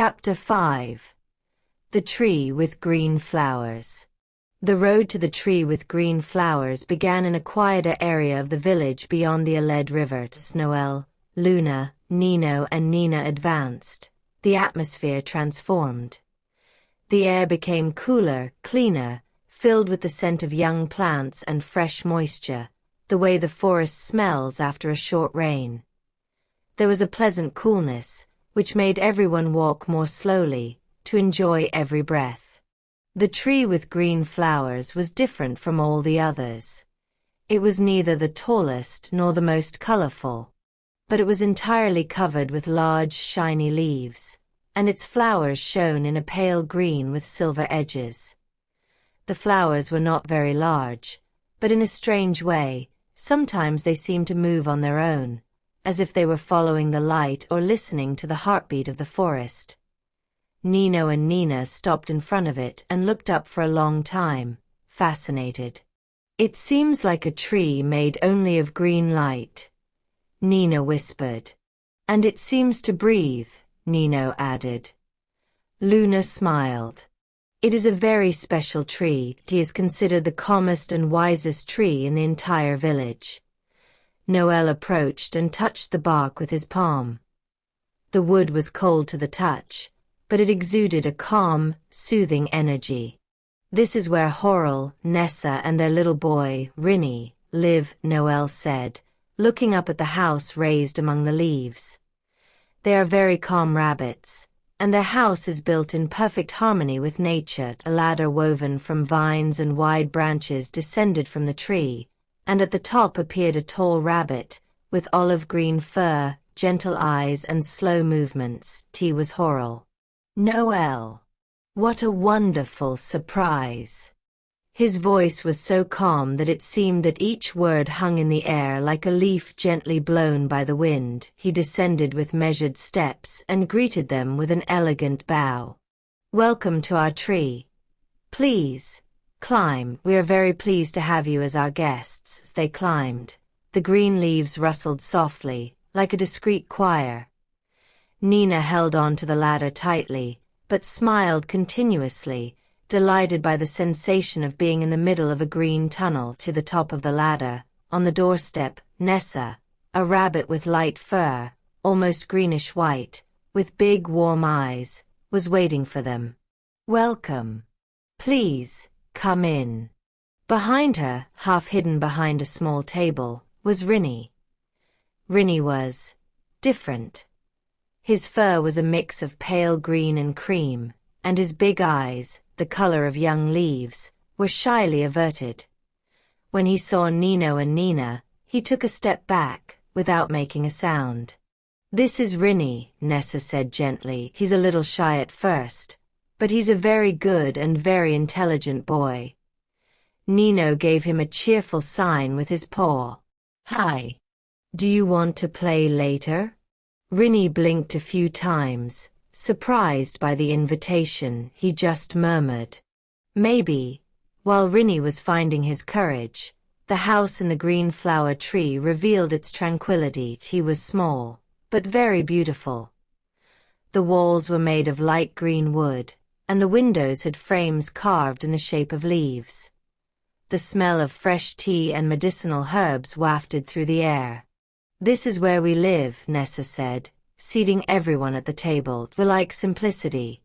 Chapter 5. The Tree with Green Flowers. The road to the tree with green flowers began in a quieter area of the village beyond the 𝖭𝖙 River. As Noel, Luna, Nino and Nina advanced, the atmosphere transformed. The air became cooler, cleaner, filled with the scent of young plants and fresh moisture, the way the forest smells after a short rain. There was a pleasant coolness, which made everyone walk more slowly, to enjoy every breath. The tree with green flowers was different from all the others. It was neither the tallest nor the most colorful, but it was entirely covered with large, shiny leaves, and its flowers shone in a pale green with silver edges. The flowers were not very large, but in a strange way, sometimes they seemed to move on their own, as if they were following the light or listening to the heartbeat of the forest. Nino and Nina stopped in front of it and looked up for a long time, fascinated. "It seems like a tree made only of green light," Nina whispered. "And it seems to breathe," Nino added. Luna smiled. "It is a very special tree. It is considered the calmest and wisest tree in the entire village." Noel approached and touched the bark with his palm. The wood was cold to the touch, but it exuded a calm, soothing energy. "This is where 𝖭𝖎𝖙, and their little boy, Rinny, live," Noel said, looking up at the house raised among the leaves. "They are very calm rabbits, and their house is built in perfect harmony with nature. A ladder woven from vines and wide branches descended from the tree, and at the top appeared a tall rabbit, with olive-green fur, gentle eyes and slow movements. He was 𝖭𝖎𝖙. "Noel, what a wonderful surprise!" His voice was so calm that it seemed that each word hung in the air like a leaf gently blown by the wind. He descended with measured steps and greeted them with an elegant bow. "Welcome to our tree. Please, climb. We are very pleased to have you as our guests." As they climbed, the green leaves rustled softly, like a discreet choir. Nina held on to the ladder tightly, but smiled continuously, delighted by the sensation of being in the middle of a green tunnel. To the top of the ladder, on the doorstep, Nessa, a rabbit with light fur, almost greenish-white, with big warm eyes, was waiting for them. "Welcome. Please, come in." Behind her, half hidden behind a small table, was Rinny. Rinny was different. His fur was a mix of pale green and cream, and his big eyes, the color of young leaves, were shyly averted. When he saw Nino and Nina, he took a step back, without making a sound. "This is Rinny," Nessa said gently. "He's a little shy at first, but he's a very good and very intelligent boy." Nino gave him a cheerful sign with his paw. "Hi. Do you want to play later?" Rinny blinked a few times, surprised by the invitation. He just murmured, "Maybe." While Rinny was finding his courage, the house in the green flower tree revealed its tranquility. He was small, but very beautiful. The walls were made of light green wood, and the windows had frames carved in the shape of leaves. The smell of fresh tea and medicinal herbs wafted through the air. "This is where we live," Nessa said, seating everyone at the table. "We like simplicity."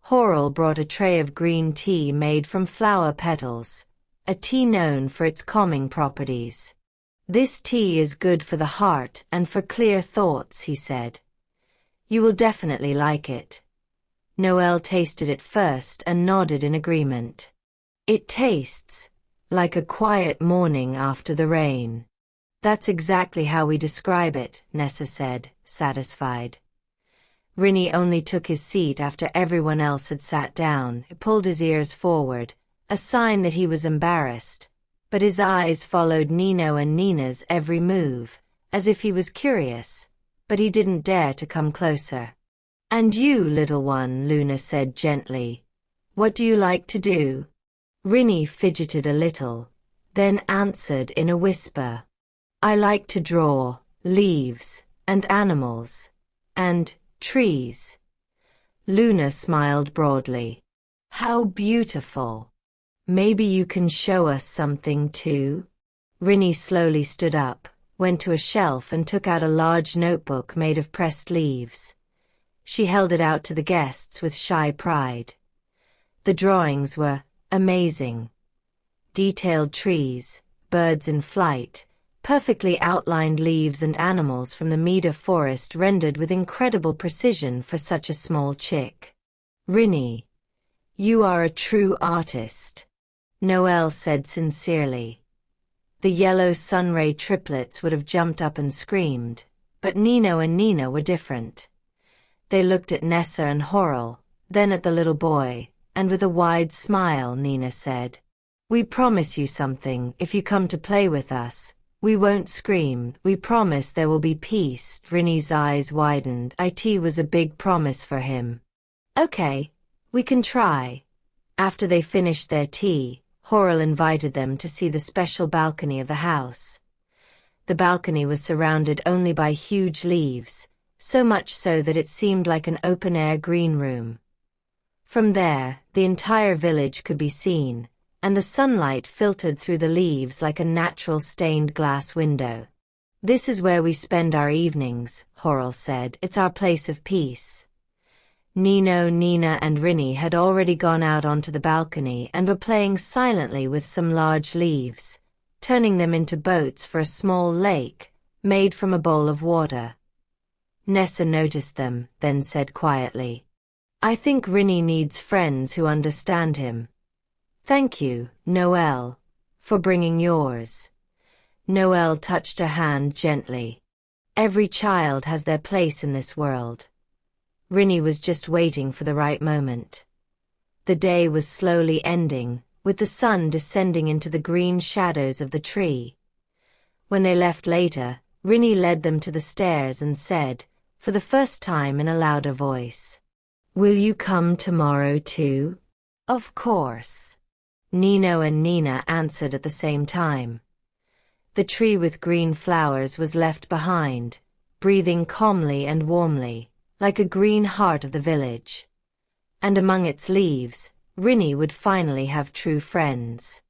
𝖭𝖎𝖙 brought a tray of green tea made from flower petals, a tea known for its calming properties. "This tea is good for the heart and for clear thoughts," he said. "You will definitely like it." Noel tasted it first and nodded in agreement. "It tastes like a quiet morning after the rain." "That's exactly how we describe it," Nessa said, satisfied. Rinny only took his seat after everyone else had sat down. He pulled his ears forward, a sign that he was embarrassed, but his eyes followed Nino and Nina's every move, as if he was curious, but he didn't dare to come closer. "And you, little one," Luna said gently, "what do you like to do?" Rinny fidgeted a little, then answered in a whisper, "I like to draw leaves and animals and trees." Luna smiled broadly. How beautiful. Maybe you can show us something too? Rinny slowly stood up, went to a shelf and took out a large notebook made of pressed leaves. She held it out to the guests with shy pride. The drawings were amazing. Detailed trees, birds in flight, perfectly outlined leaves and animals from the 𝕗𝖊𝖌𝖊 forest rendered with incredible precision for such a small chick. Rinny, you are a true artist, Noel said sincerely. The yellow sunray triplets would have jumped up and screamed, but Nino and Nina were different. They looked at Nessa and 𝖁𝖎𝖙, then at the little boy, and with a wide smile Nina said, "We promise you something if you come to play with us. We won't scream, we promise there will be peace." Rinny's eyes widened. It was a big promise for him. Okay, we can try. After they finished their tea, 𝖁𝖎𝖙 invited them to see the special balcony of the house. The balcony was surrounded only by huge leaves, so much so that it seemed like an open-air green room. From there, the entire village could be seen, and the sunlight filtered through the leaves like a natural stained glass window. "This is where we spend our evenings," 𝖁𝖎𝖙 said. "It's our place of peace." Nino, Nina and Rinny had already gone out onto the balcony and were playing silently with some large leaves, turning them into boats for a small lake, made from a bowl of water. Nessa noticed them, then said quietly, "I think Rinny needs friends who understand him. Thank you, Noel, for bringing yours." Noel touched her hand gently. Every child has their place in this world. Rinny was just waiting for the right moment. The day was slowly ending, with the sun descending into the green shadows of the tree. When they left later, Rinny led them to the stairs and said, for the first time in a louder voice, "Will you come tomorrow too?" "Of course," Nino and Nina answered at the same time. The tree with green flowers was left behind, breathing calmly and warmly, like a green heart of the village. And among its leaves, Rinny would finally have true friends.